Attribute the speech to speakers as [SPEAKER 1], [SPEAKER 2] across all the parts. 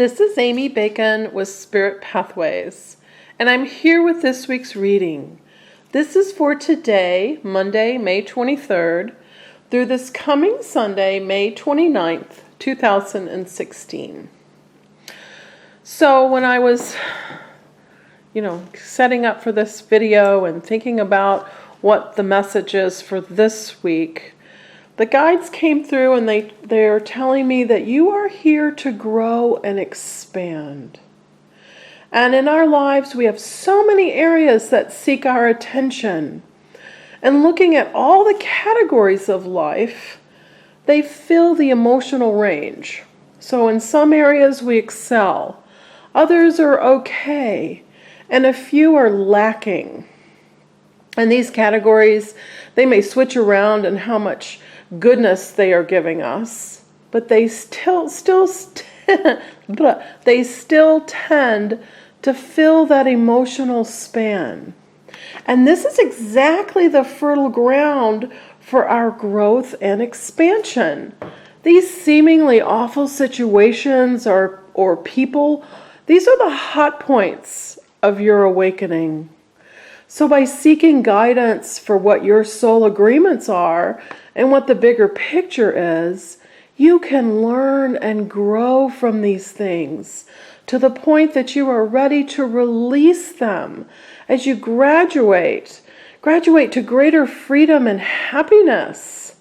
[SPEAKER 1] This is Amy Bacon with Spirit Pathways, and I'm here with this week's reading. This is for today, Monday, May 23rd, through this coming Sunday, May 29th, 2016. So when I was, setting up for this video and thinking about what the message is for this week, the guides came through and they're telling me that you are here to grow and expand. And in our lives, we have so many areas that seek our attention. And looking at all the categories of life, they fill the emotional range. So in some areas we excel, others are okay, and a few are lacking. And these categories, they may switch around in how much goodness they are giving us, but they still tend to fill that emotional span. And this is exactly the fertile ground for our growth and expansion. These seemingly awful situations or people, these are the hot points of your awakening. So by seeking guidance for what your soul agreements are and what the bigger picture is, you can learn and grow from these things to the point that you are ready to release them as you graduate to greater freedom and happiness.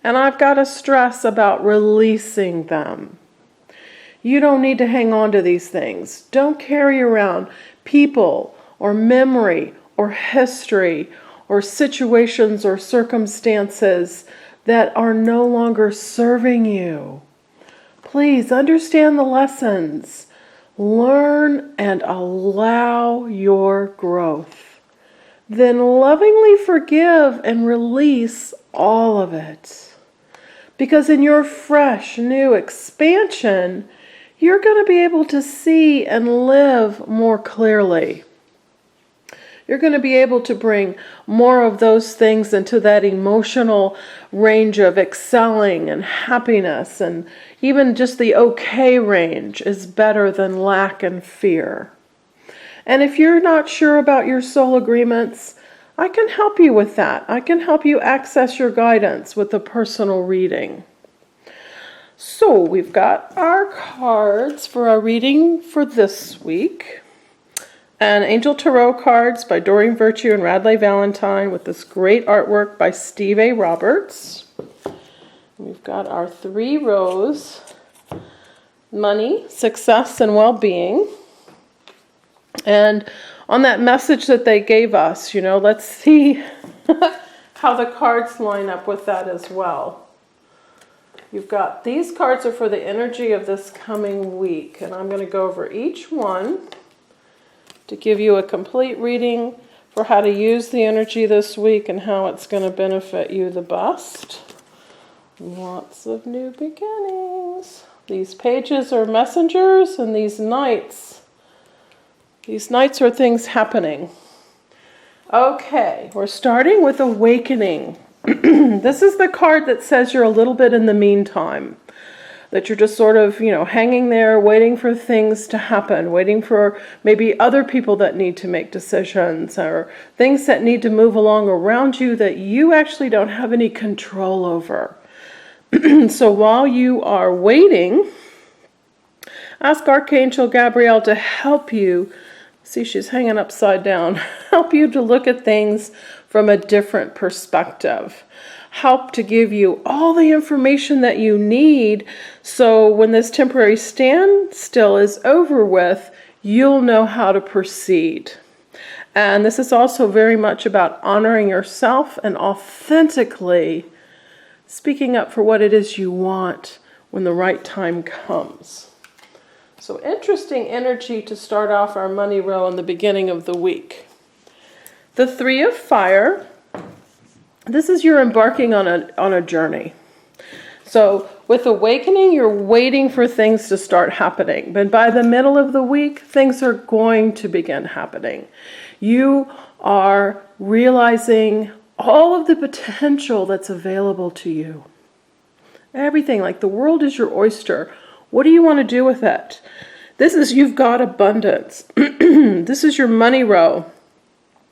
[SPEAKER 1] And I've got to stress about releasing them. You don't need to hang on to these things. Don't carry around people or memory or history or situations or circumstances that are no longer serving you. Please understand the lessons. Learn and allow your growth. Then lovingly forgive and release all of it. Because in your fresh, new expansion, you're going to be able to see and live more clearly. You're going to be able to bring more of those things into that emotional range of excelling and happiness, and even just the okay range is better than lack and fear. And if you're not sure about your soul agreements, I can help you with that. I can help you access your guidance with a personal reading. So we've got our cards for our reading for this week. And Angel Tarot cards by Doreen Virtue and Radleigh Valentine with this great artwork by Steve A. Roberts. We've got our 3 rows: money, success, and well-being. And on that message that they gave us, let's see how the cards line up with that as well. You've got, these cards are for the energy of this coming week, and I'm going to go over each one to give you a complete reading for how to use the energy this week and how it's going to benefit you the best. Lots of new beginnings. These pages are messengers, and these nights are things happening. Okay, we're starting with awakening. This is the card that says you're a little bit in the meantime. That you're just sort of, hanging there, waiting for things to happen, waiting for maybe other people that need to make decisions or things that need to move along around you that you actually don't have any control over. So while you are waiting, ask Archangel Gabriel to help you. See, she's hanging upside down. Help you to look at things from a different perspective. Help to give you all the information that you need so when this temporary standstill is over with, you'll know how to proceed. And this is also very much about honoring yourself and authentically speaking up for what it is you want when the right time comes. So interesting energy to start off our money row in the beginning of the week. The 3 of Fire. This is you're embarking on a journey. So with awakening, you're waiting for things to start happening. But by the middle of the week, things are going to begin happening. You are realizing all of the potential that's available to you. Everything, like the world is your oyster. What do you want to do with it? You've got abundance. This is your money row.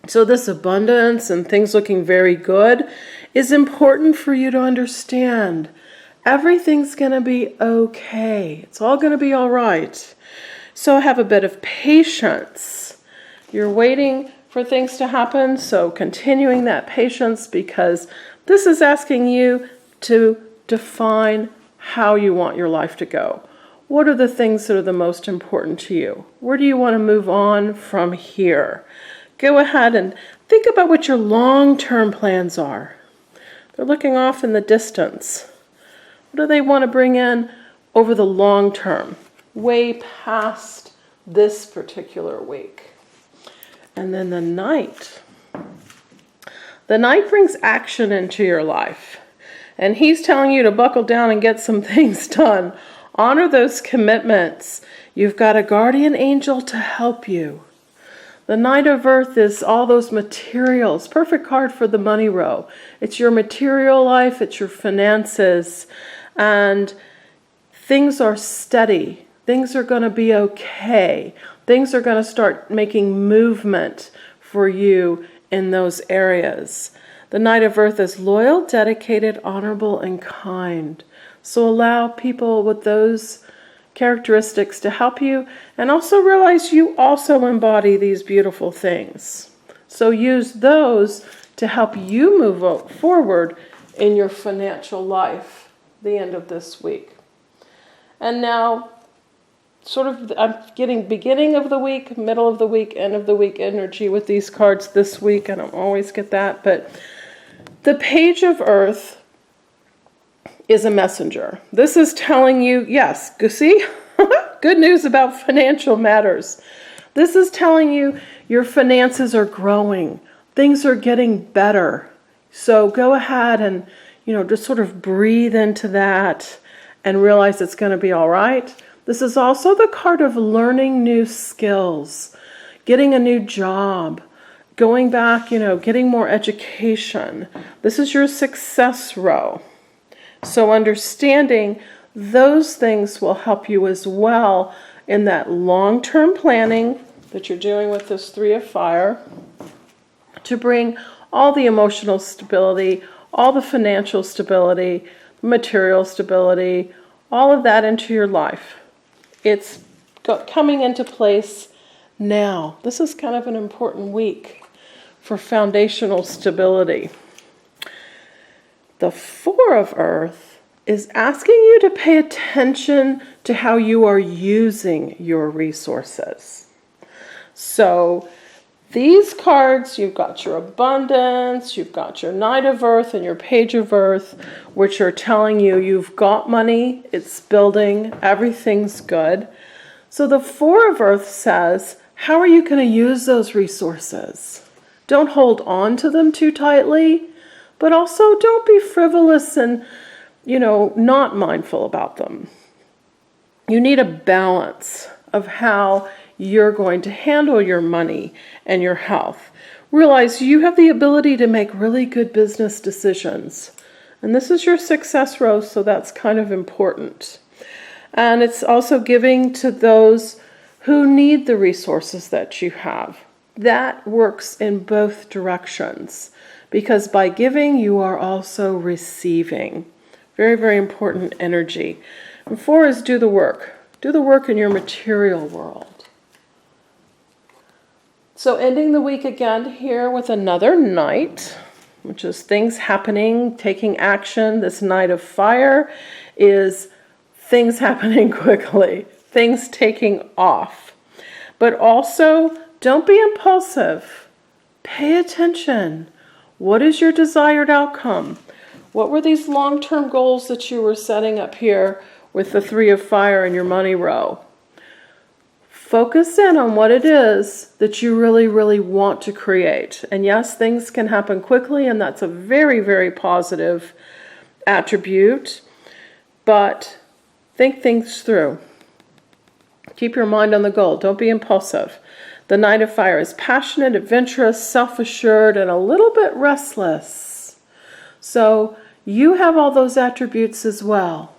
[SPEAKER 1] So this abundance and things looking very good is important for you to understand. Everything's going to be okay. It's all going to be all right. So have a bit of patience. You're waiting for things to happen, so continuing that patience, because this is asking you to define how you want your life to go. What are the things that are the most important to you? Where do you want to move on from here? Go ahead and think about what your long-term plans are. They're looking off in the distance. What do they want to bring in over the long term, way past this particular week? And then the Knight. The Knight brings action into your life. And he's telling you to buckle down and get some things done. Honor those commitments. You've got a guardian angel to help you. The Knight of Earth is all those materials. Perfect card for the money row. It's your material life. It's your finances. And things are steady. Things are going to be okay. Things are going to start making movement for you in those areas. The Knight of Earth is loyal, dedicated, honorable, and kind. So allow people with those characteristics to help you, and also realize you also embody these beautiful things. So use those to help you move forward in your financial life the end of this week. And now, I'm getting beginning of the week, middle of the week, end of the week energy with these cards this week. I don't always get that, but the Page of Earth is a messenger. This is telling you, yes, see, good news about financial matters. This is telling you your finances are growing. Things are getting better. So go ahead and, just sort of breathe into that and realize it's going to be all right. This is also the card of learning new skills, getting a new job, going back, getting more education. This is your success row. So understanding those things will help you as well in that long-term planning that you're doing with this Three of Fire to bring all the emotional stability, all the financial stability, material stability, all of that into your life. It's coming into place now. This is kind of an important week for foundational stability. The Four of Earth is asking you to pay attention to how you are using your resources. So these cards, you've got your abundance, you've got your Knight of Earth and your Page of Earth, which are telling you you've got money, it's building, everything's good. So the Four of Earth says, how are you going to use those resources? Don't hold on to them too tightly, but also don't be frivolous and, not mindful about them. You need a balance of how you're going to handle your money and your health. Realize you have the ability to make really good business decisions. And this is your success row, so that's kind of important. And it's also giving to those who need the resources that you have. That works in both directions, because by giving, you are also receiving. Very, very important energy. And 4 is do the work. Do the work in your material world. So ending the week again here with another Knight, which is things happening, taking action. This Knight of Fire is things happening quickly, things taking off. But also, don't be impulsive. Pay attention. What is your desired outcome? What were these long-term goals that you were setting up here with the Three of Fire in your money row? Focus in on what it is that you really, really want to create. And yes, things can happen quickly, and that's a very, very positive attribute. But think things through. Keep your mind on the goal. Don't be impulsive. The Knight of Fire is passionate, adventurous, self-assured, and a little bit restless. So you have all those attributes as well.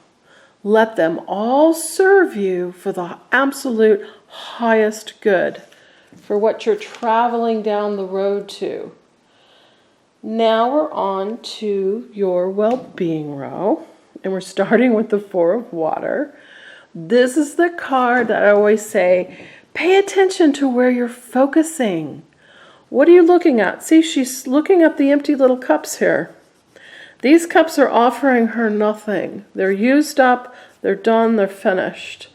[SPEAKER 1] Let them all serve you for the absolute highest good, for what you're traveling down the road to. Now we're on to your well-being row, and we're starting with the Four of Water. This is the card that I always say, pay attention to where you're focusing. What are you looking at? See, she's looking at the empty little cups here. These cups are offering her nothing. They're used up, they're done, they're finished.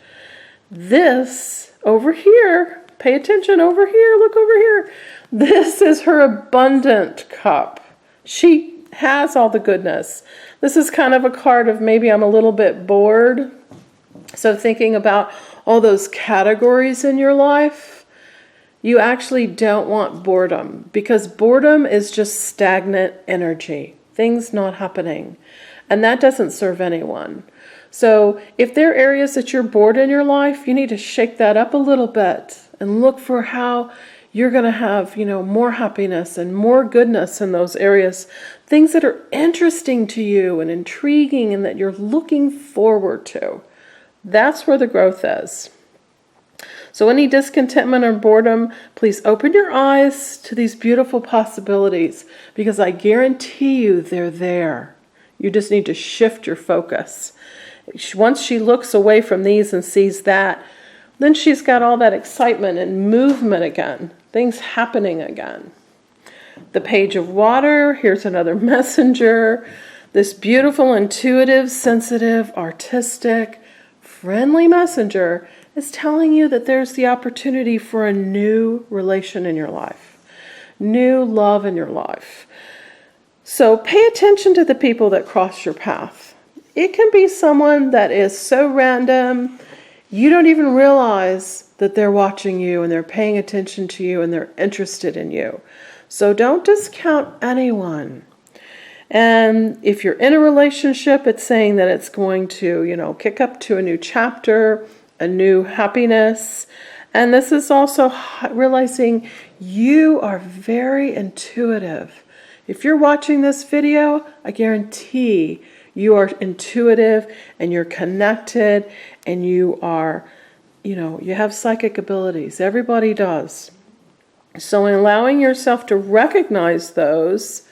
[SPEAKER 1] This over here, pay attention over here, look over here. This is her abundant cup. She has all the goodness. This is kind of a card of maybe I'm a little bit bored. So thinking about all those categories in your life, you actually don't want boredom, because boredom is just stagnant energy, things not happening, and that doesn't serve anyone. So if there are areas that you're bored in your life, you need to shake that up a little bit and look for how you're going to have, more happiness and more goodness in those areas, things that are interesting to you and intriguing and that you're looking forward to. That's where the growth is. So any discontentment or boredom, please open your eyes to these beautiful possibilities, because I guarantee you they're there. You just need to shift your focus. Once she looks away from these and sees that, then she's got all that excitement and movement again, things happening again. The Page of Water, here's another messenger. This beautiful, intuitive, sensitive, artistic, friendly messenger is telling you that there's the opportunity for a new relation in your life, new love in your life. So pay attention to the people that cross your path. It can be someone that is so random, you don't even realize that they're watching you and they're paying attention to you and they're interested in you. So don't discount anyone. And if you're in a relationship, it's saying that it's going to, kick up to a new chapter, a new happiness. And this is also realizing you are very intuitive. If you're watching this video, I guarantee you are intuitive and you're connected and you are, you have psychic abilities. Everybody does. So in allowing yourself to recognize those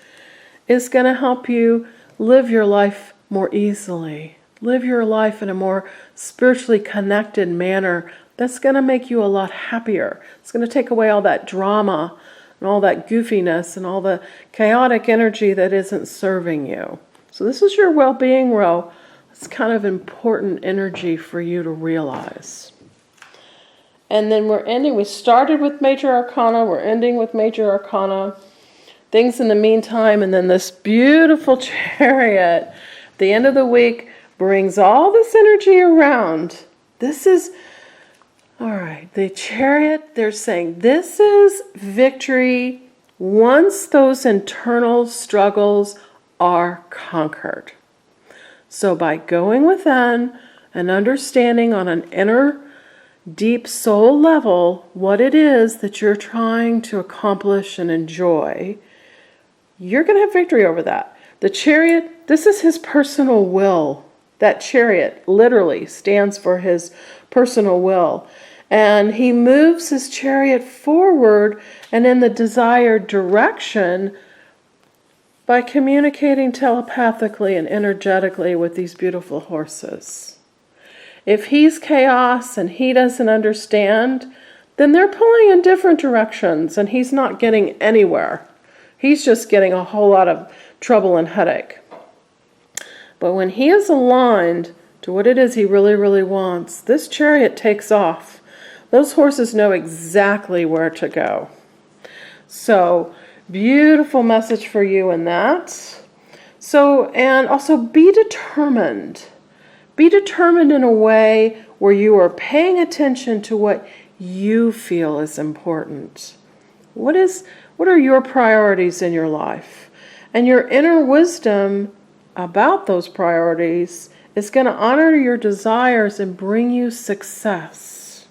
[SPEAKER 1] is going to help you live your life more easily. Live your life in a more spiritually connected manner. That's going to make you a lot happier. It's going to take away all that drama and all that goofiness and all the chaotic energy that isn't serving you. So this is your well-being row. It's kind of important energy for you to realize. And then we're ending. We started with Major Arcana. We're ending with Major Arcana. Things in the meantime, and then this beautiful Chariot at the end of the week brings all this energy around. This is, all right, the Chariot, they're saying this is victory once those internal struggles are conquered. So by going within and understanding on an inner deep soul level what it is that you're trying to accomplish and enjoy, you're going to have victory over that. The Chariot, this is his personal will. That Chariot literally stands for his personal will. And he moves his chariot forward and in the desired direction by communicating telepathically and energetically with these beautiful horses. If he's chaos and he doesn't understand, then they're pulling in different directions and he's not getting anywhere. He's just getting a whole lot of trouble and headache. But when he is aligned to what it is he really, really wants, this chariot takes off. Those horses know exactly where to go. So, beautiful message for you in that. So, and also be determined. Be determined in a way where you are paying attention to what you feel is important. What are your priorities in your life? And your inner wisdom about those priorities is going to honor your desires and bring you success.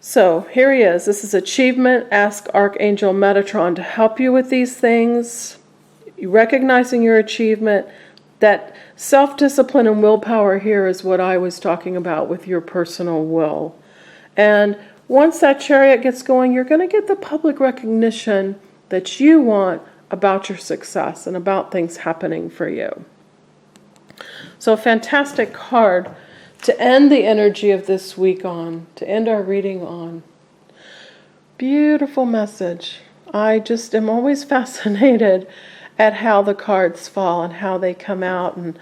[SPEAKER 1] So here he is. This is achievement. Ask Archangel Metatron to help you with these things. Recognizing your achievement, That self-discipline and willpower here is what I was talking about with your personal will. And once that chariot gets going, you're going to get the public recognition that you want about your success and about things happening for you. So a fantastic card to end the energy of this week on, to end our reading on. Beautiful message. I just am always fascinated at how the cards fall and how they come out, and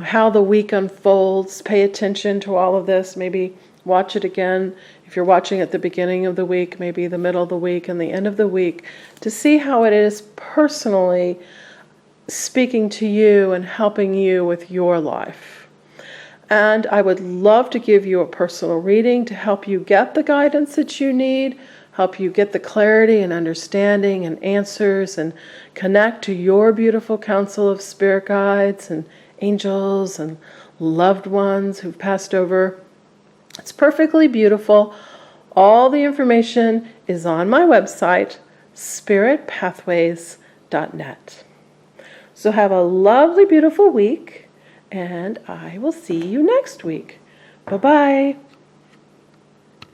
[SPEAKER 1] how the week unfolds. Pay attention to all of this. Maybe watch it again if you're watching at the beginning of the week, maybe the middle of the week and the end of the week, to see how it is personally speaking to you and helping you with your life. And I would love to give you a personal reading to help you get the guidance that you need, help you get the clarity and understanding and answers, and connect to your beautiful council of spirit guides and angels and loved ones who've passed over. It's perfectly beautiful. All the information is on my website, spiritpathways.net. So have a lovely, beautiful week, and I will see you next week. Bye-bye.